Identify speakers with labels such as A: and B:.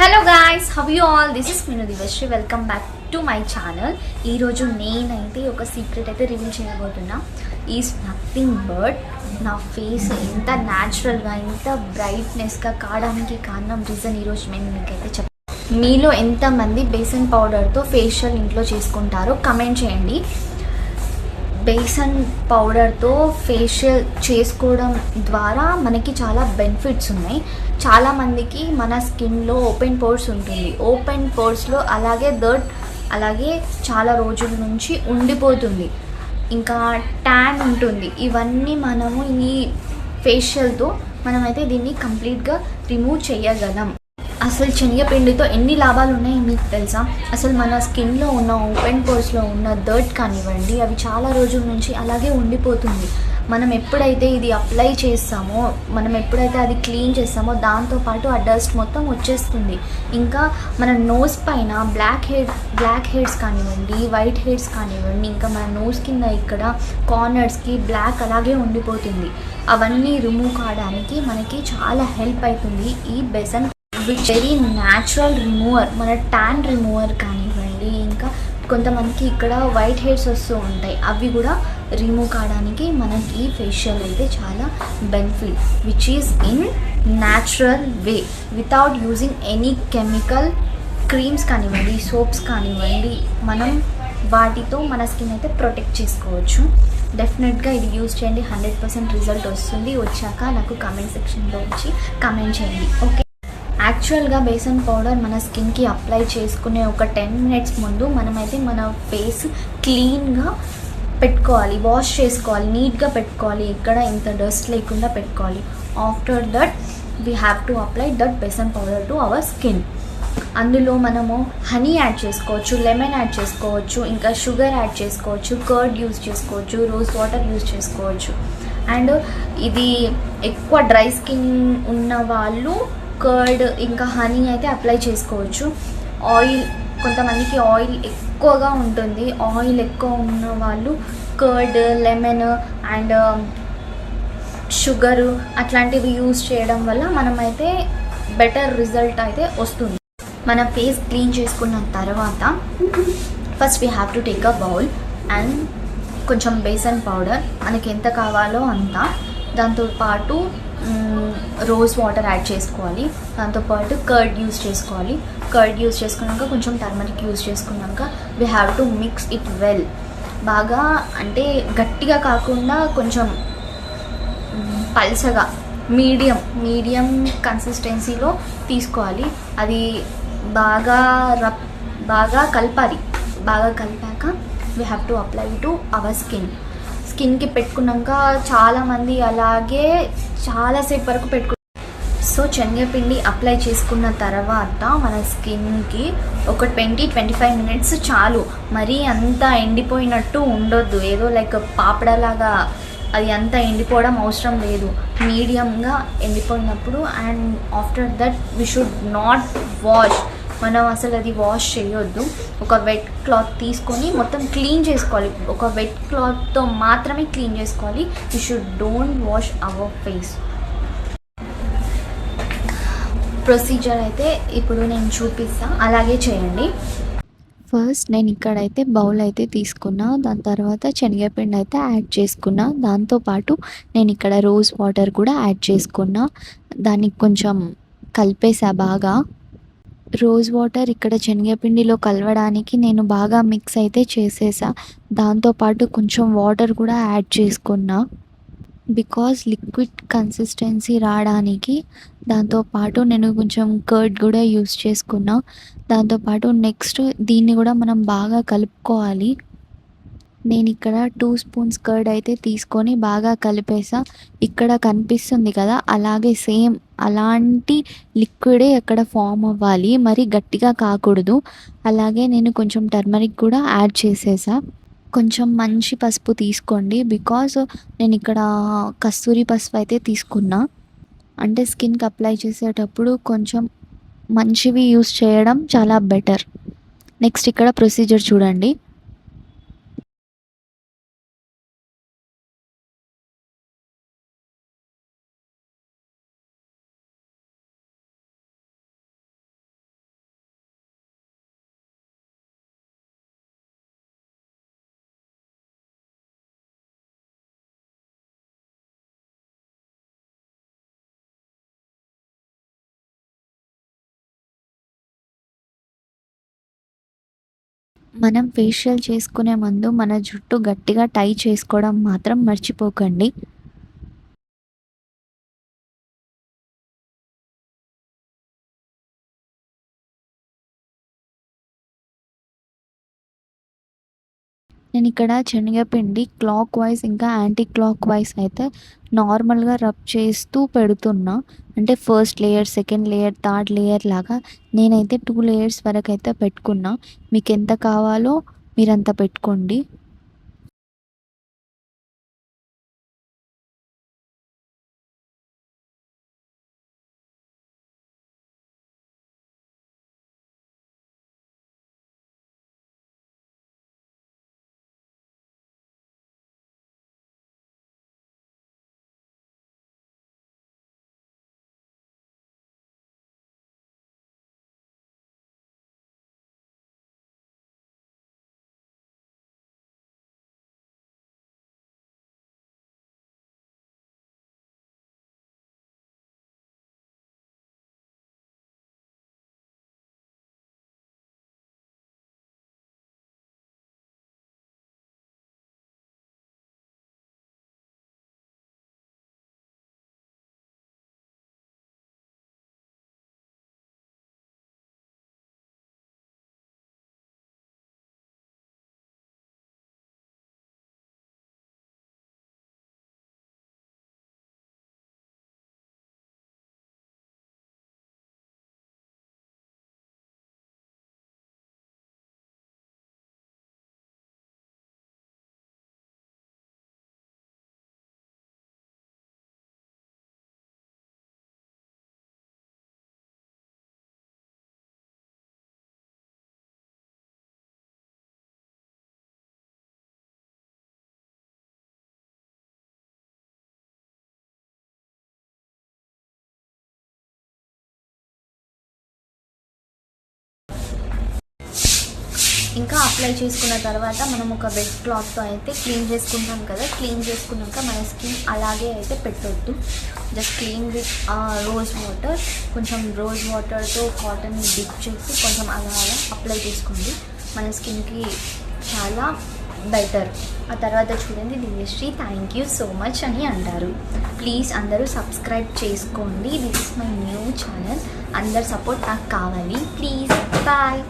A: Hello guys, how you all? This is Meenu Divashri. Welcome back to my channel. ఈరోజు నేనైతే ఒక secret అయితే reveal చేయబోతున్నా. ఈజ్ నథింగ్ బట్ నా ఫేస్ ఎంత న్యాచురల్గా, ఎంత బ్రైట్నెస్గా కావడానికి కారణం రీజన్ ఈరోజు నేను మీకైతే చెప్తాను. మీలో ఎంతమంది బేసన్ పౌడర్తో ఫేషియల్ ఇంట్లో చేసుకుంటారో కమెంట్ చేయండి. బేసన్ పౌడర్తో ఫేషియల్ చేసుకోవడం ద్వారా మనకి చాలా బెనిఫిట్స్ ఉన్నాయి. చాలామందికి మన స్కిన్లో ఓపెన్ పోర్స్ ఉంటుంది. ఓపెన్ పోర్స్లో అలాగే చాలా రోజుల నుంచి ఉండిపోతుంది. ఇంకా ట్యాన్ ఉంటుంది. ఇవన్నీ మనము ఈ ఫేషియల్తో మనమైతే దీన్ని కంప్లీట్గా రిమూవ్ చేయగలం. అసలు శనగపిండితో ఎన్ని లాభాలు ఉన్నాయి మీకు తెలుసా? అసలు మన స్కిన్లో ఉన్న ఓపెన్ పోర్స్లో ఉన్న డర్ట్ కానివ్వండి, అవి చాలా రోజుల నుంచి అలాగే ఉండిపోతుంది. మనం ఎప్పుడైతే ఇది అప్లై చేస్తామో, మనం ఎప్పుడైతే అది క్లీన్ చేస్తామో, దాంతోపాటు ఆ డస్ట్ మొత్తం వచ్చేస్తుంది. ఇంకా మన నోస్ పైన బ్లాక్ హెయిర్స్ కానివ్వండి, వైట్ హెయిర్స్ కానివ్వండి, ఇంకా మన నోస్ కింద ఇక్కడ కార్నర్స్కి బ్లాక్ అలాగే ఉండిపోతుంది. అవన్నీ రిమూవ్ కావడానికి మనకి చాలా హెల్ప్ అవుతుంది ఈ బేసన్. వెరీ న్యాచురల్ రిమూవర్, మన ట్యాన్ రిమూవర్ కానివ్వండి, ఇంకా కొంతమందికి ఇక్కడ వైట్ హెయిర్స్ వస్తూ ఉంటాయి, అవి కూడా రిమూవ్ కావడానికి మనకి ఈ ఫేషియల్ అయితే చాలా benefit, which is in natural way without using any chemical. Creams కానివ్వండి, సోప్స్ కానివ్వండి, మనం వాటితో మన స్కిన్ అయితే ప్రొటెక్ట్ చేసుకోవచ్చు. డెఫినెట్గా ఇది యూజ్ చేయండి, 100% రిజల్ట్ వస్తుంది. వచ్చాక నాకు కామెంట్ సెక్షన్లో వచ్చి కామెంట్ చేయండి, ఓకే? యాక్చువల్గా బేసన్ పౌడర్ మన స్కిన్కి అప్లై చేసుకునే ఒక 10 మినిట్స్ ముందు మనమైతే మన ఫేస్ క్లీన్గా పెట్టుకోవాలి, వాష్ చేసుకోవాలి, నీట్గా పెట్టుకోవాలి, ఎక్కడ ఇంత డస్ట్ లేకుండా పెట్టుకోవాలి. After that we have to apply that besan powder to our skin. అందులో మనము హనీ యాడ్ చేసుకోవచ్చు, లెమన్ యాడ్ చేసుకోవచ్చు, ఇంకా షుగర్ యాడ్ చేసుకోవచ్చు, కర్డ్ యూజ్ చేసుకోవచ్చు, రోజ్ వాటర్ యూజ్ చేసుకోవచ్చు. అండ్ ఇది ఎక్కువ డ్రై స్కిన్ ఉన్న వాళ్ళు కర్డ్ ఇంకా హనీ అయితే అప్లై చేసుకోవచ్చు. ఆయిల్, కొంతమందికి ఆయిల్ ఎక్కువగా ఉంటుంది. ఆయిల్ ఎక్కువ ఉన్న వాళ్ళు కర్డ్, లెమన్ అండ్ షుగరు అట్లాంటివి యూజ్ చేయడం వల్ల మనమైతే బెటర్ రిజల్ట్ అయితే వస్తుంది. మన ఫేస్ క్లీన్ చేసుకున్న తర్వాత first we have to take a bowl and కొంచెం బేసన్ పౌడర్ మనకి ఎంత కావాలో అంత, దాంతోపాటు రోజ్ వాటర్ యాడ్ చేసుకోవాలి, దాంతోపాటు కర్డ్ యూజ్ చేసుకోవాలి. కర్డ్ యూజ్ చేసుకున్నాక కొంచెం టర్మరిక్ యూజ్ చేసుకున్నాక we have to mix it well. బాగా అంటే గట్టిగా కాకుండా కొంచెం పల్చగా మీడియం కన్సిస్టెన్సీలో తీసుకోవాలి. అది బాగా కలపాలి. బాగా కలిపాక we have to apply to our స్కిన్కి పెట్టుకున్నాక చాలామంది అలాగే చాలాసేపు వరకు పెట్టుకుంటారు. సో శనగపిండి అప్లై చేసుకున్న తర్వాత మన స్కిన్కి ఒక 20-25 మినిట్స్ చాలు. మరీ అంతా ఎండిపోయినట్టు ఉండొద్దు, ఏదో లైక్ పాపడలాగా అది అంతా ఎండిపోవడం అవసరం లేదు. మీడియంగా ఎండిపోయినప్పుడు and after that we should not wash. మనం అసలు అది వాష్ చేయొద్దు. ఒక వెట్ క్లాత్ తీసుకొని మొత్తం క్లీన్ చేసుకోవాలి. ఒక వెట్ క్లాత్తో మాత్రమే క్లీన్ చేసుకోవాలి. You should don't wash hour face. Procedure అయితే ఇప్పుడు నేను చూపిస్తాను, అలాగే చేయండి.
B: ఫస్ట్ నేను ఇక్కడైతే బౌల్ అయితే తీసుకున్నా, దాని తర్వాత శనగపిండి అయితే యాడ్ చేసుకున్నా, దాంతోపాటు నేను ఇక్కడ రోజ్ వాటర్ కూడా యాడ్ చేసుకున్నా. దానికి కొంచెం కలిపేసా బాగా. రోజ్ వాటర్ ఇక్కడ శనగపిండిలో కలవడానికి నేను బాగా మిక్స్ అయితే చేసేసా. దాంతోపాటు కొంచెం వాటర్ కూడా యాడ్ చేసుకున్నా, బికాజ్ లిక్విడ్ కన్సిస్టెన్సీ రావడానికి. దాంతోపాటు నేను కొంచెం కర్డ్ కూడా యూస్ చేసుకున్నా. దాంతోపాటు నెక్స్ట్ దీన్ని కూడా మనం బాగా కలుపుకోవాలి. నేను ఇక్కడ 2 స్పూన్స్ కర్డ్ అయితే తీసుకొని బాగా కలిపేసా. ఇక్కడ కనిపిస్తుంది కదా, అలాగే సేమ్ అలాంటి లిక్విడే అక్కడ ఫామ్ అవ్వాలి, మరి గట్టిగా కాకూడదు. అలాగే నేను కొంచెం టర్మరిక్ కూడా యాడ్ చేసేసా. కొంచెం మంచి పసుపు తీసుకోండి, బికాజ్ నేను ఇక్కడ కస్తూరి పసుపు అయితే తీసుకున్నా. అంటే స్కిన్కి అప్లై చేసేటప్పుడు కొంచెం మంచివి యూస్ చేయడం చాలా బెటర్. నెక్స్ట్ ఇక్కడ ప్రొసీజర్ చూడండి. మనం ఫేషియల్ చేసుకునే ముందు మన జుట్టు గట్టిగా టై చేసుకోవడం మాత్రం మర్చిపోకండి. నేను ఇక్కడ శనగపిండి క్లాక్ వైస్ ఇంకా యాంటీ క్లాక్ వైస్ అయితే నార్మల్గా రబ్ చేస్తూ పెడుతున్నా. అంటే first layer, second layer, third layer లాగా నేనైతే 2 లేయర్స్ వరకు అయితే పెట్టుకున్నా. మీకు ఎంత కావాలో మీరంత పెట్టుకోండి.
A: ఇంకా అప్లై చేసుకున్న తర్వాత మనం ఒక వెట్ క్లాత్తో అయితే క్లీన్ చేసుకుంటాం కదా. క్లీన్ చేసుకున్నాక మన స్కిన్ అలాగే అయితే పెట్టొద్దు. Just clean with rose water, కొంచెం రోజ్ వాటర్తో కాటన్ డిప్ చేసి కొంచెం అలా అలా అప్లై చేసుకోండి. మన స్కిన్కి చాలా బెటర్. ఆ తర్వాత చూడండి Divyasri thank you so much అని అంటారు. ప్లీజ్ అందరూ సబ్స్క్రైబ్ చేసుకోండి. This is my new channel. అందరు సపోర్ట్ నాకు కావాలి ప్లీజ్. బాయ్.